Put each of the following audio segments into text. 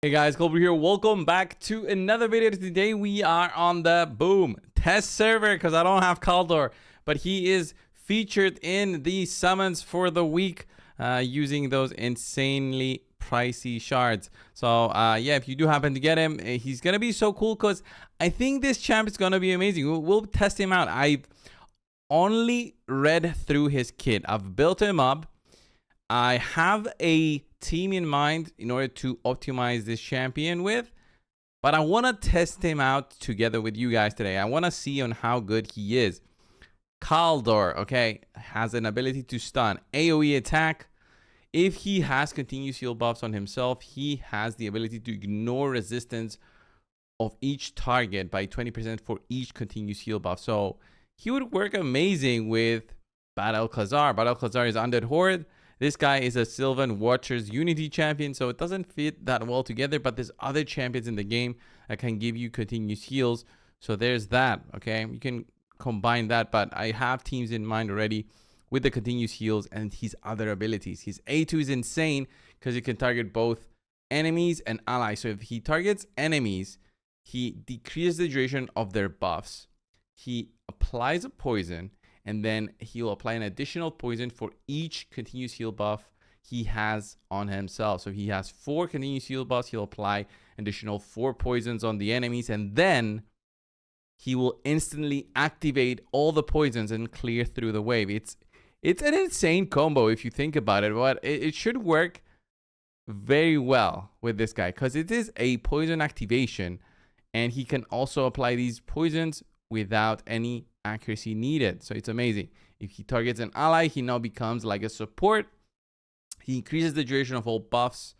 Hey guys, Caldor here. Welcome back to another video. Today we are on the Boom test server because I don't have Caldor, but he is featured in the summons for the week using those insanely pricey shards. So yeah, if you do happen to get him, he's gonna be so cool because I think this champ is gonna be amazing. We'll test him out. I've only read through his kit. I've built him up. I have a team in mind in order to optimize this champion with, but I want to test him out together with you guys today. I want to see on how good he is. Caldor, okay, has an ability to stun, AoE attack. If he has continuous heal buffs on himself, he has the ability to ignore resistance of each target by 20% for each continuous heal buff. So he would work amazing with Battle Caldor. Battle Caldor is Undead Horde. This guy is a Sylvan Watchers Unity champion, so it doesn't fit that well together, but there's other champions in the game that can give you continuous heals. So there's that, okay? You can combine that, but I have teams in mind already with the continuous heals and his other abilities. His A2 is insane because it can target both enemies and allies. So if he targets enemies, he decreases the duration of their buffs. He applies a poison, and then he'll apply an additional poison for each continuous heal buff he has on himself. So he has 4 continuous heal buffs. He'll apply additional 4 poisons on the enemies, and then he will instantly activate all the poisons and clear through the wave. It's an insane combo if you think about it, but it should work very well with this guy because it is a poison activation, and he can also apply these poisons without any accuracy needed. So it's amazing. If he targets an ally, he now becomes like a support. He increases the duration of all buffs,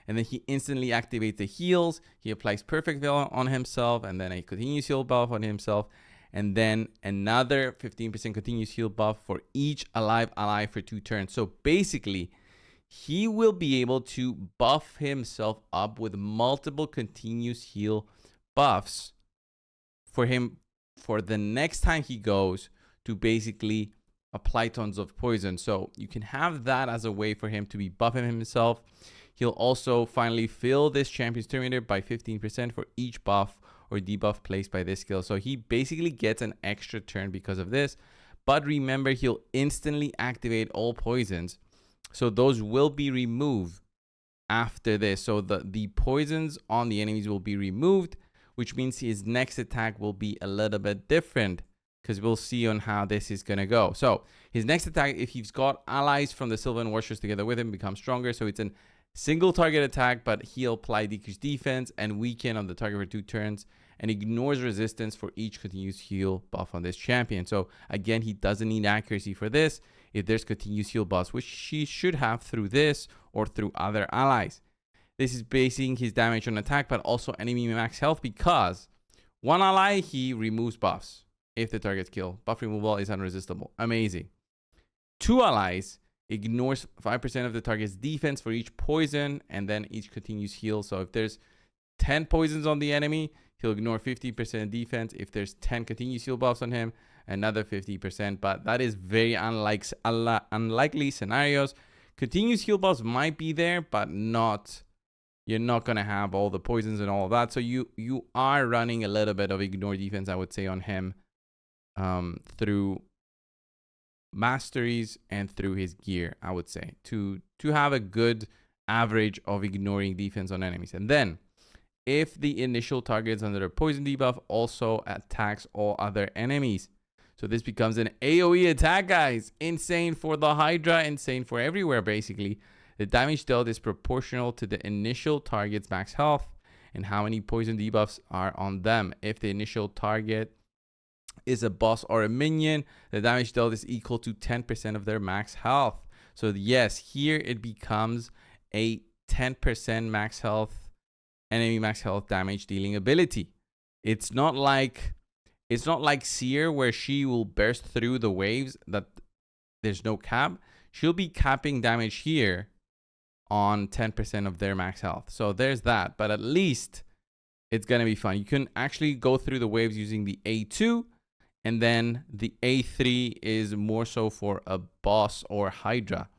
and then he instantly activates the heals. He applies perfect veil on himself, and then a continuous heal buff on himself, and then another 15% continuous heal buff for each alive ally for 2 turns. So basically, he will be able to buff himself up with multiple continuous heal buffs for him for the next time he goes to basically apply tons of poison. So you can have that as a way for him to be buffing himself. He'll also finally fill this champion's turn meter by 15% for each buff or debuff placed by this skill. So he basically gets an extra turn because of this. But remember, he'll instantly activate all poisons. So those will be removed after this. So the poisons on the enemies will be removed, which means his next attack will be a little bit different because we'll see on how this is going to go. So his next attack, if he's got allies from the Sylvan Watchers together with him, becomes stronger. So it's a single target attack, but he'll apply decreased defense and weaken on the target for 2 turns and ignores resistance for each continuous heal buff on this champion. So again, he doesn't need accuracy for this if there's continuous heal buffs, which she should have through this or through other allies. This is basing his damage on attack, but also enemy max health, because one ally, he removes buffs if the target's killed. Buff removal is unresistible. Amazing. 2 allies ignores 5% of the target's defense for each poison, and then each continuous heal. So if there's 10 poisons on the enemy, he'll ignore 50% defense. If there's 10 continuous heal buffs on him, another 50%. But that is very unlikely scenarios. Continuous heal buffs might be there, but not... You're not going to have all the poisons and all of that. So you are running a little bit of ignore defense, I would say, on him through masteries and through his gear, I would say, to have a good average of ignoring defense on enemies. And then if the initial targets under a poison debuff also attacks all other enemies. So this becomes an AoE attack, guys. Insane for the Hydra, insane for everywhere, basically. The damage dealt is proportional to the initial target's max health and how many poison debuffs are on them. If the initial target is a boss or a minion, the damage dealt is equal to 10% of their max health. So yes, here it becomes a 10% max health, enemy max health damage dealing ability. It's not like Seer, where she will burst through the waves that there's no cap. She'll be capping damage here on 10% of their max health. So there's that, but at least it's going to be fun. You can actually go through the waves using the A2, and then the A3 is more so for a boss or Hydra.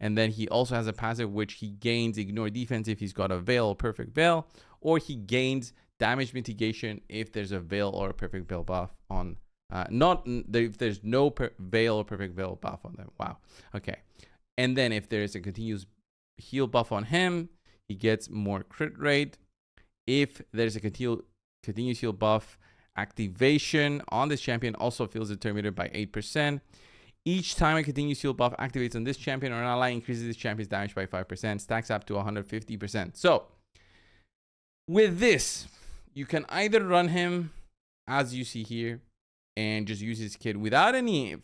And then he also has a passive which he gains ignore defense if he's got a veil or perfect veil, or he gains damage mitigation if there's a veil or a perfect veil buff on if there's no veil or perfect veil buff on them. Wow. Okay. And then if there's a continuous heal buff on him, he gets more crit rate. If there's a continuous heal buff activation on this champion, also fills the turn meter by 8%. Each time a continuous heal buff activates on this champion or an ally, increases this champion's damage by 5%, stacks up to 150%. So with this, you can either run him as you see here and just use his kit without any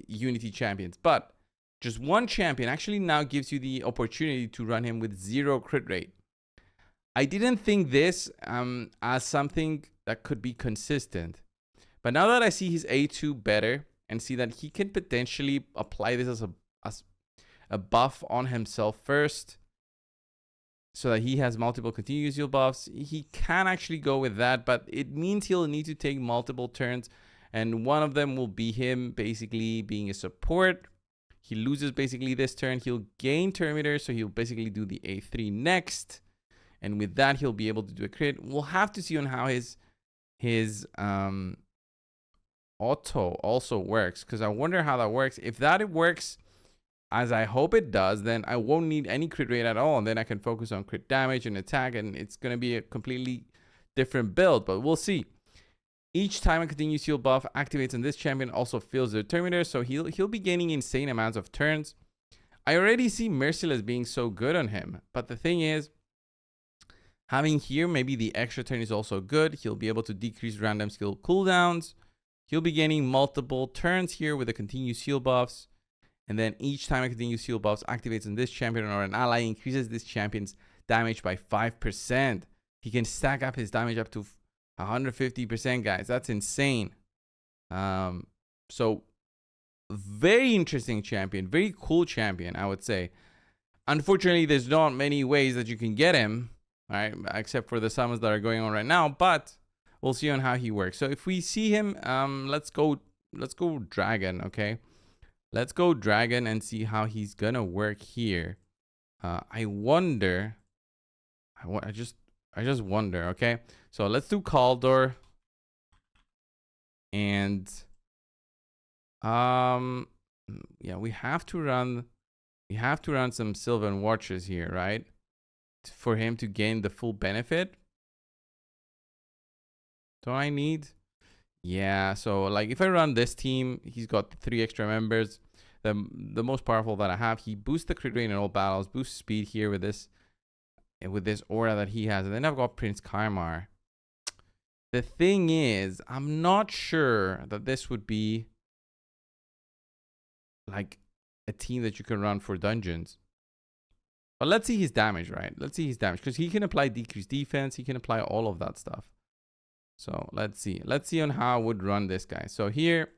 Unity champions, but just one champion actually now gives you the opportunity to run him with 0 crit rate. I didn't think this as something that could be consistent, but now that I see his A2 better and see that he can potentially apply this as a buff on himself first, so that he has multiple continuous heal buffs, he can actually go with that, but it means he'll need to take multiple turns, and one of them will be him basically being a support. He loses basically this turn. He'll gain turn meter, so he'll basically do the A3 next, and with that he'll be able to do a crit. We'll have to see on how his auto also works, because I wonder how that works. If that works as I hope it does, then I won't need any crit rate at all, and then I can focus on crit damage and attack, and it's going to be a completely different build, but we'll see. Each time a continuous heal buff activates on this champion, also fills their turn meter, so he'll be gaining insane amounts of turns. I already see Merciless being so good on him, but the thing is, having here maybe the extra turn is also good. He'll be able to decrease random skill cooldowns. He'll be gaining multiple turns here with the continuous heal buffs. And then each time a continuous heal buffs activates on this champion or an ally, increases this champion's damage by 5%. He can stack up his damage up to 150%, guys. That's insane. So very interesting champion, very cool champion, I would say. Unfortunately, there's not many ways that you can get him, all right, except for the summons that are going on right now, but we'll see on how he works. So if we see him, let's go dragon, okay? Let's go dragon and see how he's gonna work here. I wonder. I just wonder. Okay, so let's do Caldor. And yeah, we have to run some Sylvan Watchers here, right? For him to gain the full benefit. Don't I need? Yeah, so like if I run this team, he's got 3 extra members. The most powerful that I have, he boosts the crit rate in all battles, boosts speed here with this aura that he has. And then I've got Prince Kaimar. The thing is, I'm not sure that this would be like a team that you can run for dungeons. But let's see his damage, right? Let's see his damage, because he can apply decreased defense. He can apply all of that stuff. So let's see on how I would run this guy. So here,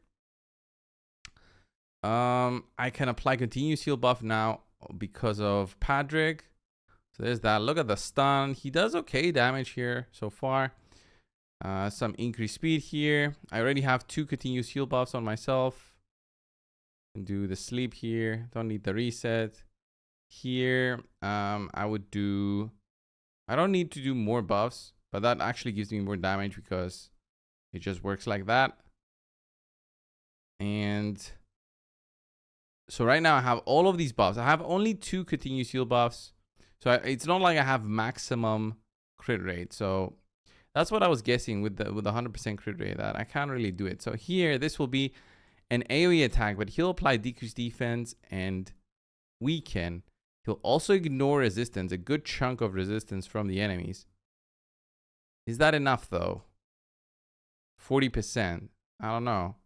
I can apply continuous heal buff now because of Padrick. So there's that. Look at the stun. He does okay damage here so far. Some increased speed here. I already have 2 continuous heal buffs on myself. And do the sleep here. Don't need the reset. Here, I don't need to do more buffs. But that actually gives me more damage because it just works like that. And so right now I have all of these buffs. I have only 2 continuous heal buffs. So it's not like I have maximum crit rate. So that's what I was guessing with the 100% crit rate, that I can't really do it. So here, this will be an AoE attack, but he'll apply decreased defense and weaken. He'll also ignore resistance, a good chunk of resistance from the enemies. Is that enough though? 40%. I don't know.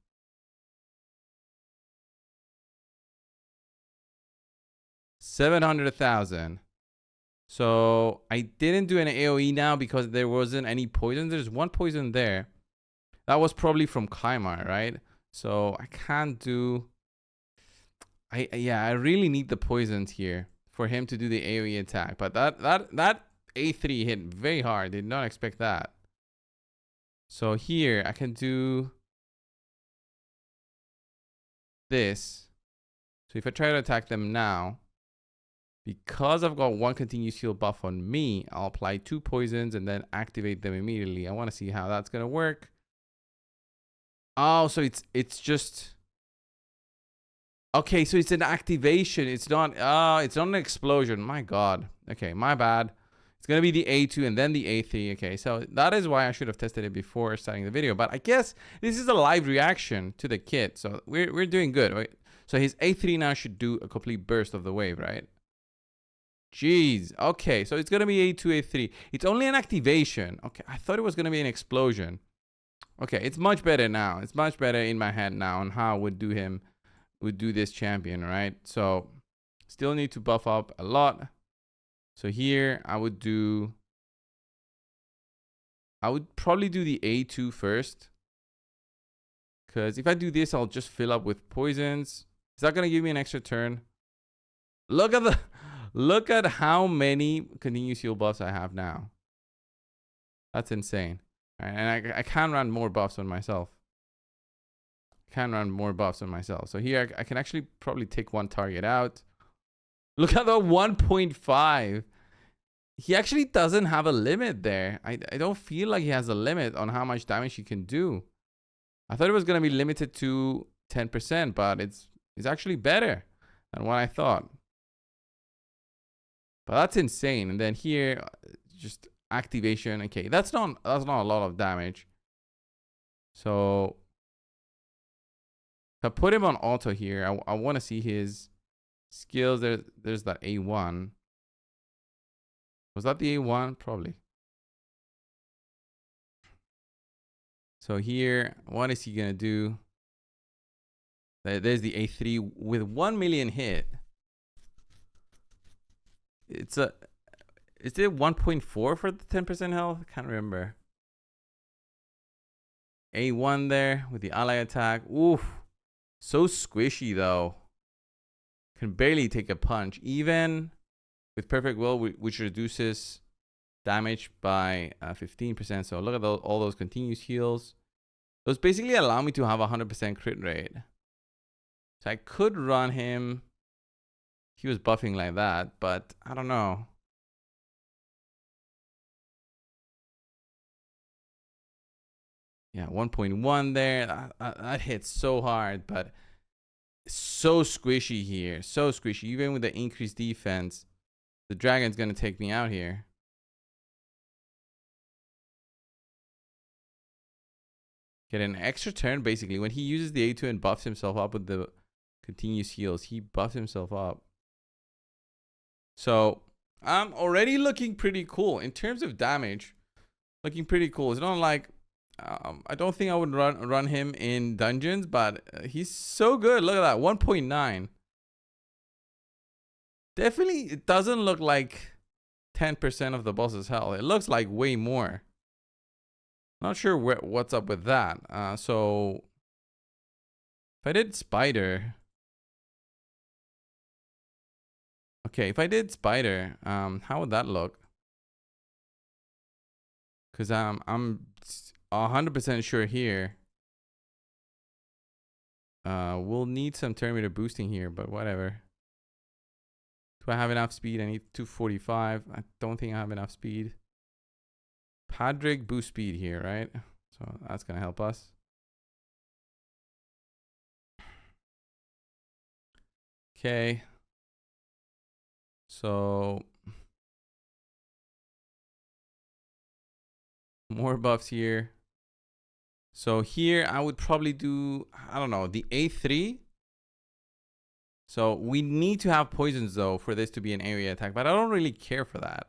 $700,000. So I didn't do an AoE now because there wasn't any poison. There's 1 poison there. That was probably from Kaimar, right? So I can't do. I really need the poisons here for him to do the AoE attack. But that A3 hit very hard. Did not expect that. So here I can do this. So if I try to attack them now, Because I've got one continuous heal buff on me, I'll apply 2 poisons and then activate them immediately. I want to see how that's going to work. Oh, so it's just... Okay, so it's an activation. It's not an explosion. My God. Okay, my bad. It's going to be the A2 and then the A3. Okay, so that is why I should have tested it before starting the video. But I guess this is a live reaction to the kit. So we're doing good, right? So his A3 now should do a complete burst of the wave, right? Jeez. Okay, so it's going to be A2, A3. It's only an activation. Okay, I thought it was going to be an explosion. Okay, it's much better now. It's much better in my head now on how I would do this champion, right? So still need to buff up a lot. So here I would probably do the A2 first, because if I do this, I'll just fill up with poisons. Is that gonna give me an extra turn? Look at how many continuous heal buffs I have now. That's insane. All right, and I can run more buffs on myself. So here I can actually probably take one target out. Look at the 1.5. He actually doesn't have a limit there. I don't feel like he has a limit on how much damage he can do. I thought it was going to be limited to 10%, but it's actually better than what I thought. But that's insane. And then here, just activation. Okay, that's not a lot of damage. So if I put him on auto here, I want to see his skills. There's that A1. Was that the A1? Probably. So here, what is he going to do? There's the A3 with 1 million hit. Is it 1.4 for the 10% health? I can't remember. A1 there with the ally attack. Oof. So squishy though. Can barely take a punch. Even with perfect will, which reduces damage by 15%. So look at all those continuous heals. Those basically allow me to have 100% crit rate. So I could run him. He was buffing like that, but I don't know. Yeah, 1.1 there. That hits so hard, but so squishy here. So squishy. Even with the increased defense, the dragon's going to take me out here. Get an extra turn, basically. When he uses the A2 and buffs himself up with the continuous heals, he buffs himself up. So I'm already looking pretty cool. In terms of damage, looking pretty cool. It's not like... I don't think I would run him in dungeons, but he's so good. Look at that, 1.9. Definitely, it doesn't look like 10% of the boss's health. It looks like way more. Not sure what's up with that. So if I did spider, okay. If I did spider, how would that look? Because I'm 100% sure here. We'll need some terminator boosting here, but whatever. Do I have enough speed? I need 245. I don't think I have enough speed. Padric boost speed here, right? So that's gonna help us. Okay. So more buffs here. So here I would probably do, I don't know, the A3. So we need to have poisons though for this to be an area attack, but I don't really care for that.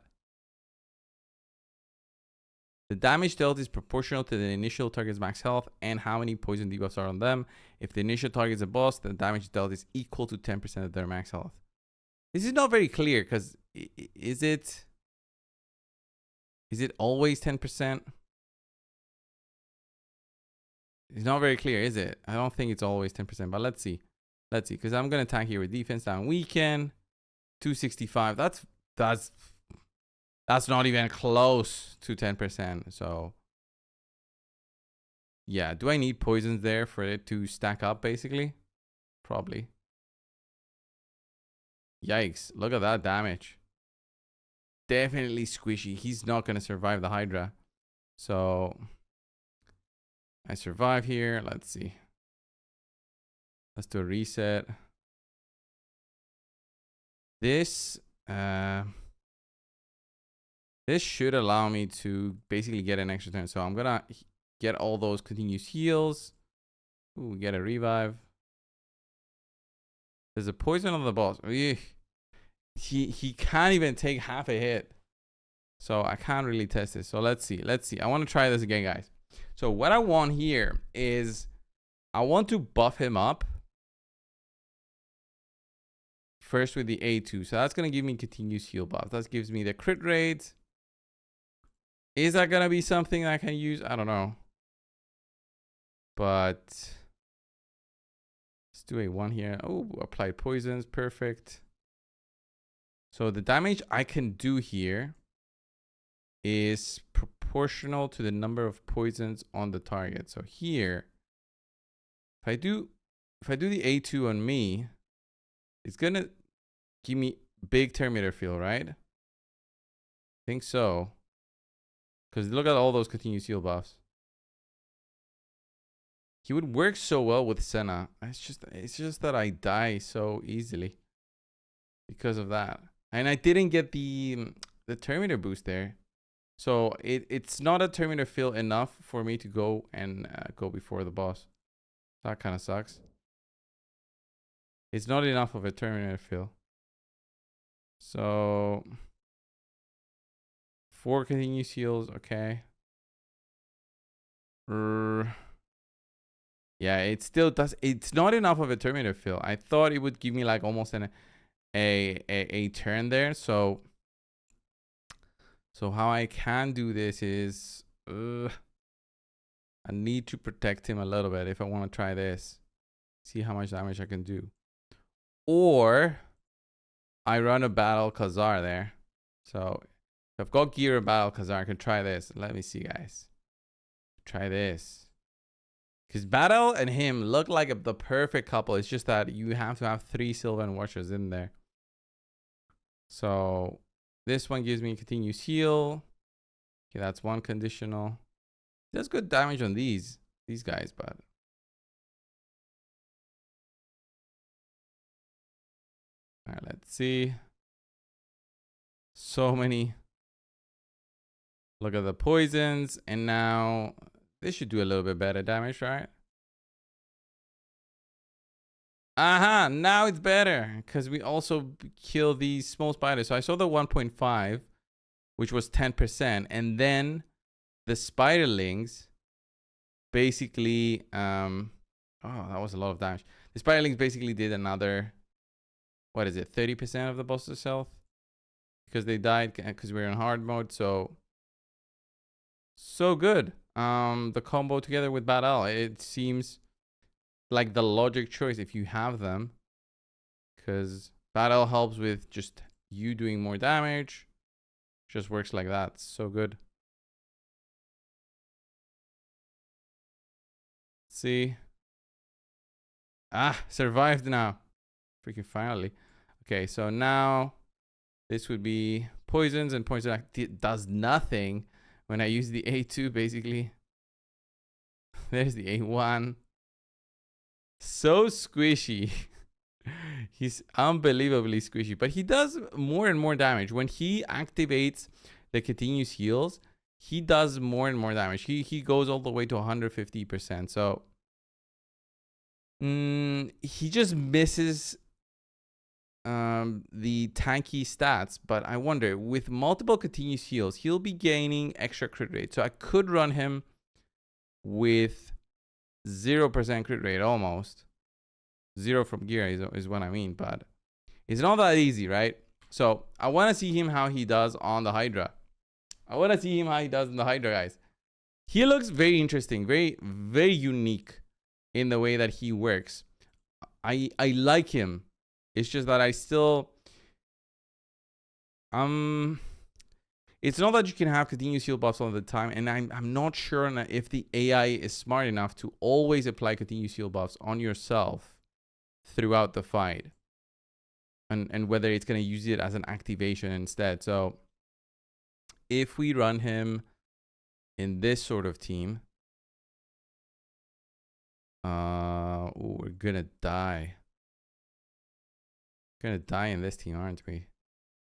The damage dealt is proportional to the initial target's max health and how many poison debuffs are on them. If the initial target is a boss, the damage dealt is equal to 10% of their max health. This is not very clear because is it always 10%? It's not very clear, is it? I don't think it's always 10%, but let's see. Let's see, because I'm going to attack here with defense down weaken. 265. That's not even close to 10%. So, yeah. Do I need poisons there for it to stack up, basically? Probably. Yikes. Look at that damage. Definitely squishy. He's not going to survive the Hydra. So I survive here. Let's see. Let's do a reset. This this should allow me to basically get an extra turn. So I'm gonna get all those continuous heals. Ooh, get a revive. There's a poison on the boss. He can't even take half a hit. So I can't really test this. So let's see. Let's see. I want to try this again, guys. So what I want here is I want to buff him up first with the A2. So that's going to give me continuous heal buff. That gives me the crit rate. Is that going to be something I can use? I don't know. But let's do a 1 here. Oh, applied poisons. Perfect. So the damage I can do here is proportional to the number of poisons on the target. So here, if I do the A2 on me, it's gonna give me big Terminator feel, right? I think so. Because look at all those continuous heal buffs. He would work so well with Senna. It's just that I die so easily because of that. And I didn't get the Terminator boost there. So it's not a Terminator feel enough for me to go and go before the boss. That kind of sucks. It's not enough of a Terminator feel. So 4 continuous heals, okay. Yeah, it still does. It's not enough of a Terminator feel. I thought it would give me like almost a turn there. So how I can do this is I need to protect him a little bit if I want to try this. See how much damage I can do. Or I run a battle Caldor there. So if I've got gear a battle Caldor, I can try this. Let me see, guys. Try this. Because Battle and him look like the perfect couple. It's just that you have to have 3 Sylvan Watchers in there. So this one gives me continuous heal. Okay, that's 1 conditional. It does good damage on these guys, but all right, let's see. So many. Look at the poisons, and now this should do a little bit better damage, right? Aha, now it's better because we also kill these small spiders. So I saw the 1.5, which was 10%, and then the spiderlings basically oh, that was a lot of damage. The spiderlings basically did another, what is it, 30% of the boss's health because they died because we're in hard mode. So good. The combo together with Battle, it seems like the logic choice if you have them, because Battle helps with just you doing more damage. Just works like that. So good. Let's see. Survived now. Freaking finally. Okay, so now this would be poisons, and poison does nothing when I use the A2 basically. There's the A1. So squishy. He's unbelievably squishy, but he does more and more damage. When he activates the continuous heals, he does more and more damage. He goes all the way to 150%. So he just misses the tanky stats, but I wonder, with multiple continuous heals, he'll be gaining extra crit rate. So I could run him with 0% crit rate, almost 0 from gear is what I mean, but it's not that easy, right? So I want to see him how he does on the Hydra. Guys. He looks very interesting, very unique in the way that he works. I like him. It's just that I still it's not that you can have continuous heal buffs all the time, and I'm not sure if the AI is smart enough to always apply continuous heal buffs on yourself throughout the fight. and whether it's going to use it as an activation instead. So if we run him in this sort of team, we're gonna die. Gonna die in this team, aren't we?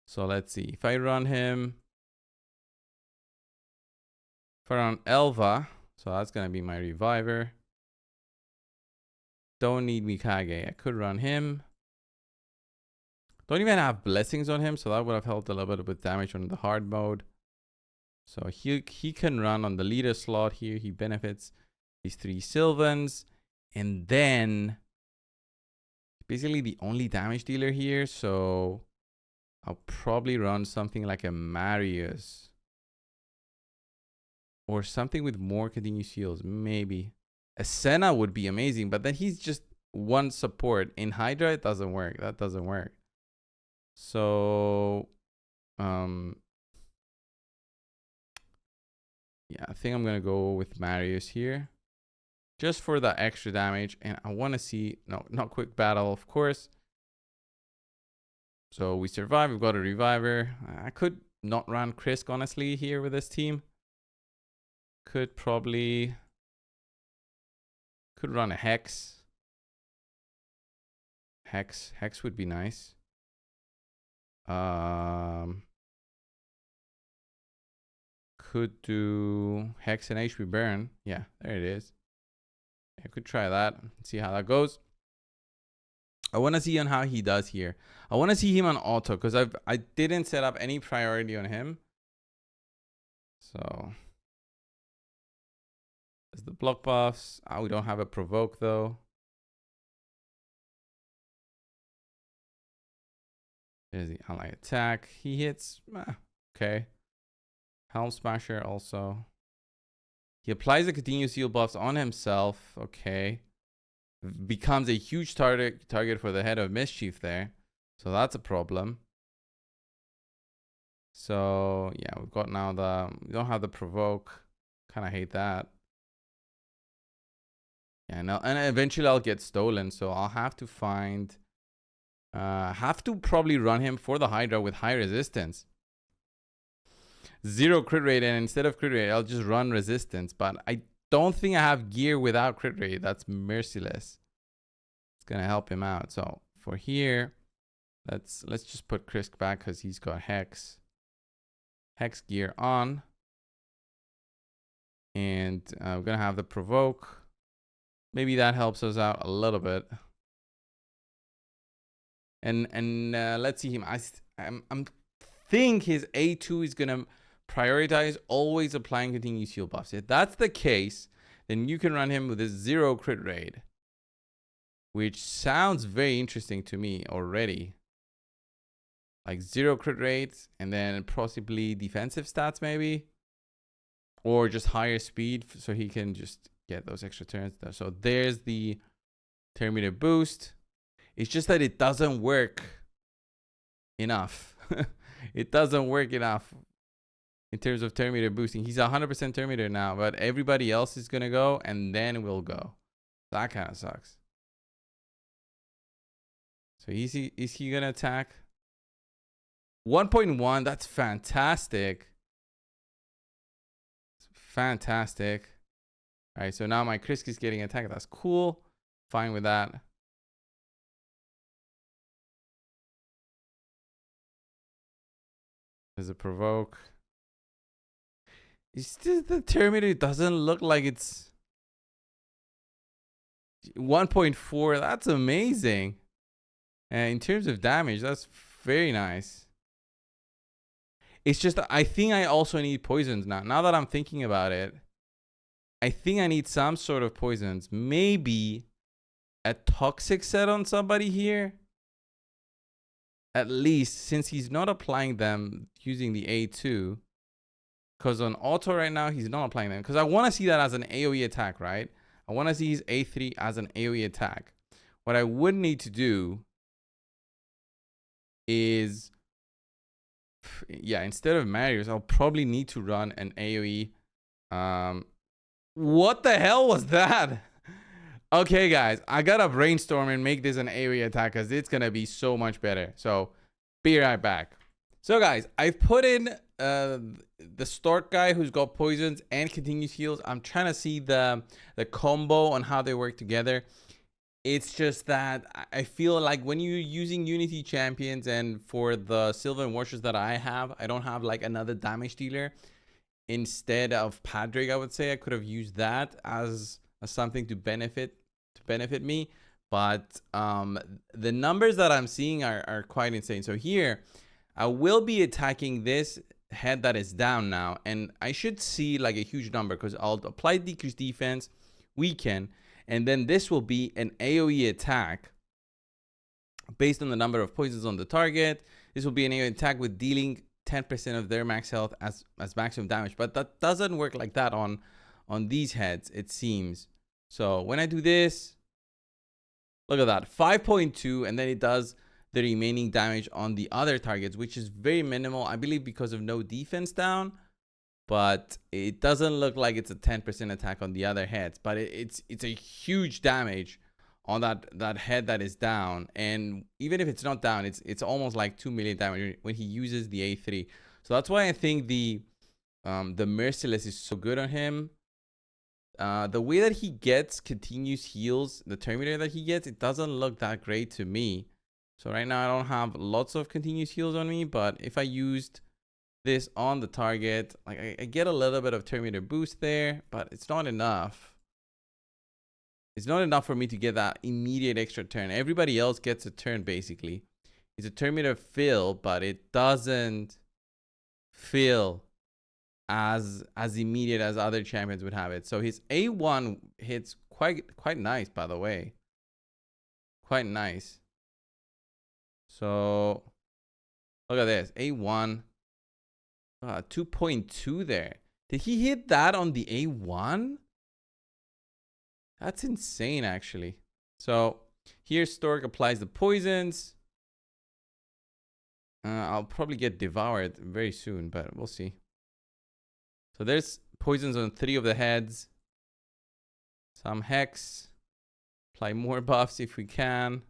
So let's see. If I run him, if I run Elva, so that's gonna be my reviver. Don't need Mikage. I could run him. Don't even have blessings on him, so that would have helped a little bit with damage on the hard mode. So he can run on the leader slot here. He benefits these 3 Sylvans. And then basically the only damage dealer here. So I'll probably run something like a Marius. Or something with more continuous heals. Maybe. A Senna would be amazing. But then he's just one support. In Hydra, it doesn't work. That doesn't work. So yeah, I think I'm gonna go with Marius here, just for the extra damage. And I want to see, no, not quick battle, of course. So we survive. We've got a reviver. I could not run Krisk honestly here with this team. Could run a Hex. Hex would be nice. Could do Hex and HP burn. Yeah, there it is. I could try that and see how that goes. I want to see on how he does here. I want to see him on auto because I didn't set up any priority on him. So there's the block buffs. We don't have a provoke though. There's the ally attack. He hits. Okay. Helm Smasher also. He applies the continuous heal buffs on himself. Okay. Becomes a huge target for the Head of Mischief there. So that's a problem. So yeah, we've got now we don't have the provoke. Kind of hate that. Yeah, no, and eventually I'll get stolen. So I'll have to find, have to probably run him for the Hydra with high resistance. 0 crit rate, and instead of crit rate, I'll just run resistance. But I don't think I have gear without crit rate. That's merciless. It's gonna help him out. So for here, let's just put Krisk back because he's got Hex gear on, and we're gonna have the provoke. Maybe that helps us out a little bit. And let's see him. I'm think his A2 is gonna prioritize always applying continuous heal buffs. If that's the case, then you can run him with a 0 crit rate, which sounds very interesting to me already. Like 0 crit rate, and then possibly defensive stats maybe, or just higher speed so he can just get those extra turns there. So there's the Terminator boost. It's just that it doesn't work enough. It doesn't work enough in terms of Terminator boosting. He's 100% Terminator now, but everybody else is going to go, and then we'll go. That kind of sucks. So is he going to attack? 1.1, that's fantastic. Fantastic. All right, so now my Krisk is getting attacked. That's cool. Fine with that. There's a provoke. It's just the Terminator doesn't look like it's 1.4. That's amazing. And in terms of damage, that's very nice. It's just I think I also need poisons now. Now that I'm thinking about it, I think I need some sort of poisons. Maybe a toxic set on somebody here. At least, since he's not applying them using the A2. Because on auto right now, he's not applying them. Because I want to see that as an AoE attack, right? I want to see his A3 as an AoE attack. What I would need to do is, yeah, instead of Marius, I'll probably need to run an AoE. What the hell was that? Okay, guys, I gotta brainstorm and make this an AoE attack because it's gonna be so much better. So, be right back. So, guys, I've put in the Stork guy who's got poisons and continuous heals. I'm trying to see the combo on how they work together. It's just that I feel like when you're using Unity champions, and for the Sylvan Warriors that I have, I don't have like another damage dealer. Instead of Padraig, I would say I could have used that as something to benefit me. But the numbers that I'm seeing are quite insane. So here, I will be attacking this head that is down now, and I should see like a huge number because I'll apply decreased defense, weaken, and then this will be an AoE attack based on the number of poisons on the target. This will be an AoE attack with dealing 10% of their max health as maximum damage, but that doesn't work like that on these heads, it seems. So when I do this, look at that, 5.2, and then it does the remaining damage on the other targets, which is very minimal, I believe, because of no defense down. But it doesn't look like it's a 10% attack on the other heads, but it's a huge damage on that head that is down. And even if it's not down, it's almost like 2 million damage when he uses the A3. So that's why I think the Merciless is so good on him. The way that he gets continuous heals, the Terminator that he gets, it doesn't look that great to me. So right now I don't have lots of continuous heals on me, but if I used this on the target, like I get a little bit of Terminator boost there, but it's not enough. It's not enough for me to get that immediate extra turn. Everybody else gets a turn basically. It's a Terminator fill, but it doesn't feel as immediate as other champions would have it. So his A1 hits quite nice, by the way. Quite nice. So look at this, A1. 2.2 there. Did he hit that on the A1? That's insane, actually. So here Stork applies the poisons. I'll probably get devoured very soon, but we'll see. So there's poisons on 3 of the heads. Some hex. Apply more buffs if we can.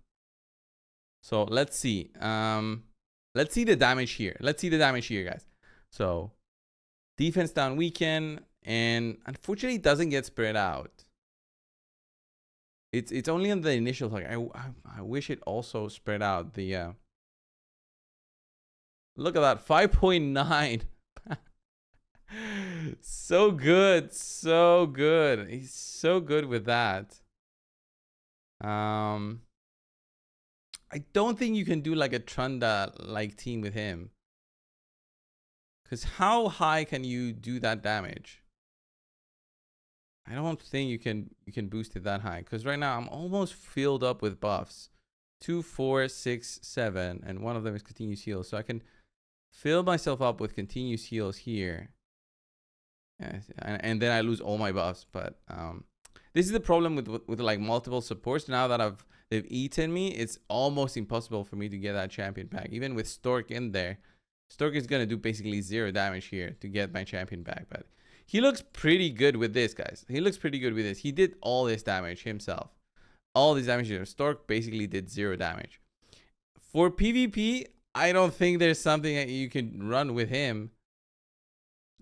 So let's see. Let's see the damage here. Let's see the damage here, guys. So defense down, weaken, and unfortunately it doesn't get spread out. It's only on the initial target. I wish it also spread out. The look at that, 5.9. So good, so good. He's so good with that. I don't think you can do like a Trunda like team with him. Because how high can you do that damage? I don't think you can boost it that high. Because right now I'm almost filled up with buffs. 2, 4, 6, 7. And one of them is continuous heals. So I can fill myself up with continuous heals here. And then I lose all my buffs. But this is the problem with like multiple supports. Now that they've eaten me, it's almost impossible for me to get that champion pack. Even with Stork in there. Stork is going to do basically 0 damage here to get my champion back. But he looks pretty good with this, guys. He looks pretty good with this. He did all this damage himself. All this damage here. Stork basically did 0 damage. For PvP, I don't think there's something that you can run with him.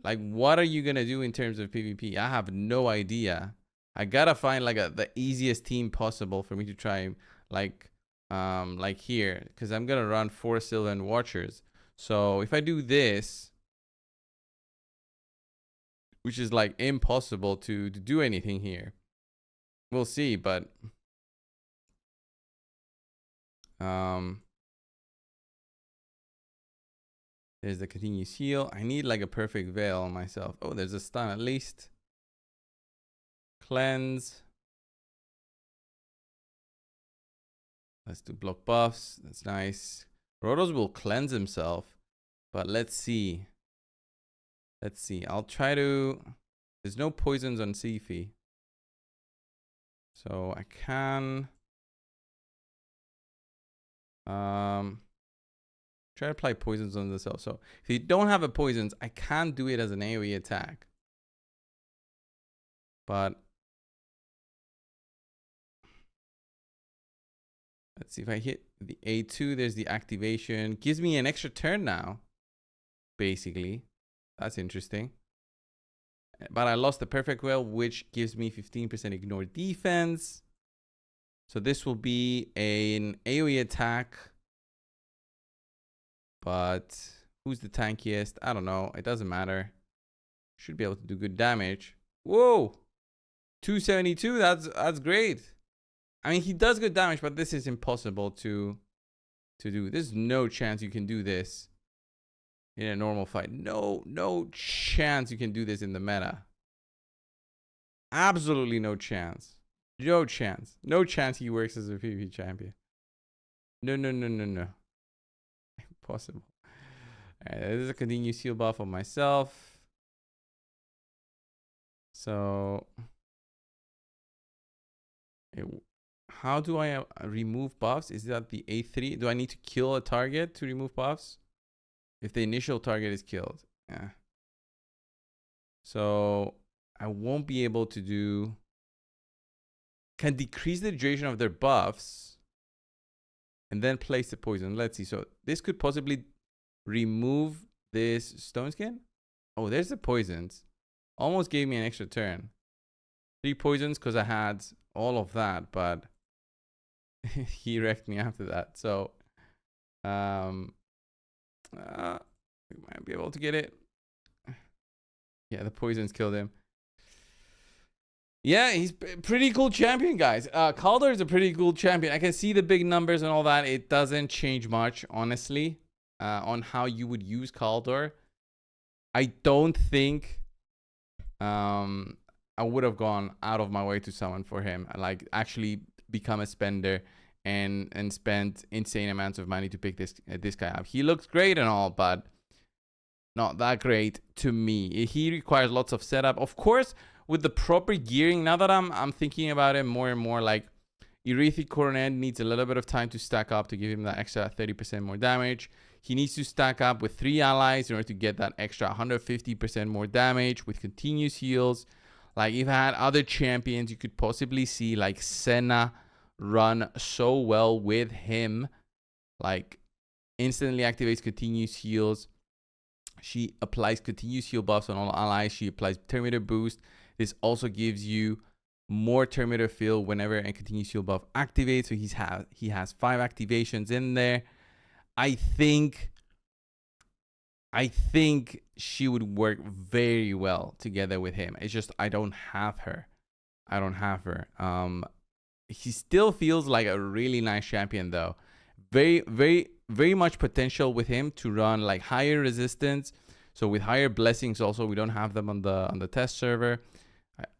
Like, what are you going to do in terms of PvP? I have no idea. I got to find like the easiest team possible for me to try like here. Because I'm going to run 4 Sylvan Watchers. So if I do this, which is like impossible to do anything here, we'll see. But there's the continuous heal. I need like a perfect veil on myself. Oh, there's a stun at least. Cleanse. Let's do block buffs. That's nice. Rotos will cleanse himself, but let's see. Let's see. I'll try to... There's no poisons on Sifi. So I can... try to apply poisons on the cell. So if you don't have a poisons, I can't do it as an AoE attack. But Let's see if I hit the A2. There's the activation. Gives me an extra turn now, basically. That's interesting. But I lost the perfect will, which gives me 15% ignore defense. So this will be an AoE attack. But who's the tankiest? I don't know. It doesn't matter. Should be able to do good damage. Whoa! 272. That's great. I mean, he does good damage, but this is impossible to do. There's no chance you can do this in a normal fight. No chance you can do this in the meta. Absolutely no chance. No chance. No chance he works as a PvP champion. No. Impossible. Alright, this is a continuous heal buff on myself. So how do I remove buffs? Is that the A3? Do I need to kill a target to remove buffs? If the initial target is killed. Yeah. So I won't be able to do... Can decrease the duration of their buffs. And then place the poison. Let's see. So this could possibly remove this stone skin. Oh, there's the poisons. Almost gave me an extra turn. 3 poisons because I had all of that, but he wrecked me after that. So we might be able to get it. Yeah, the poisons killed him. Yeah, he's a pretty cool champion, guys. Caldor is a pretty cool champion. I can see the big numbers and all that. It doesn't change much, honestly, on how you would use Caldor. I don't think I would have gone out of my way to summon for him. Like, actually become a spender and spend insane amounts of money to pick this guy up. He looks great and all, but not that great to me. He requires lots of setup. Of course, with the proper gearing, now that I'm thinking about it more and more, like Eurythi Coronet needs a little bit of time to stack up to give him that extra 30% more damage. He needs to stack up with 3 allies in order to get that extra 150% more damage with continuous heals. Like, if I had other champions, you could possibly see like Senna run so well with him. Like, instantly activates continuous heals. She applies continuous heal buffs on all allies. She applies Terminator boost. This also gives you more Terminator feel whenever a continuous heal buff activates. So he has 5 activations in there. I think she would work very well together with him. It's just I don't have her. He still feels like a really nice champion though. Very much potential with him to run like higher resistance. So with higher blessings also, we don't have them on the test server.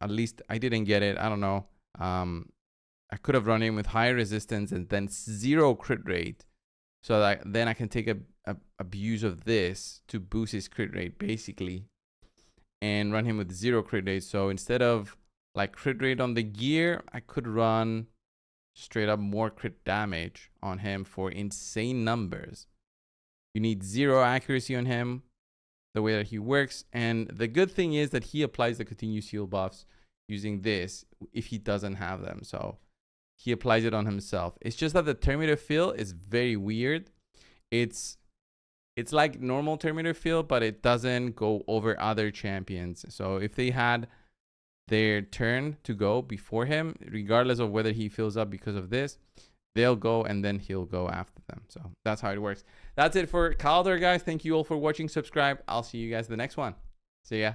At least I didn't get it. I don't know. I could have run him with higher resistance and then 0 crit rate. So that then I can take abuse of this to boost his crit rate basically. And run him with 0 crit rate. So instead of like crit rate on the gear, I could run straight up more crit damage on him for insane numbers. You need 0 accuracy on him, the way that he works. And the good thing is that he applies the continuous heal buffs using this if he doesn't have them. So he applies it on himself. It's just that the Terminator feel is very weird. It's like normal Terminator feel, but it doesn't go over other champions. So if they had their turn to go before him, regardless of whether he fills up because of this, they'll go and then he'll go after them. So that's how it works. That's it for Caldor, guys. Thank you all for watching. Subscribe. I'll see you guys in the next one. See ya.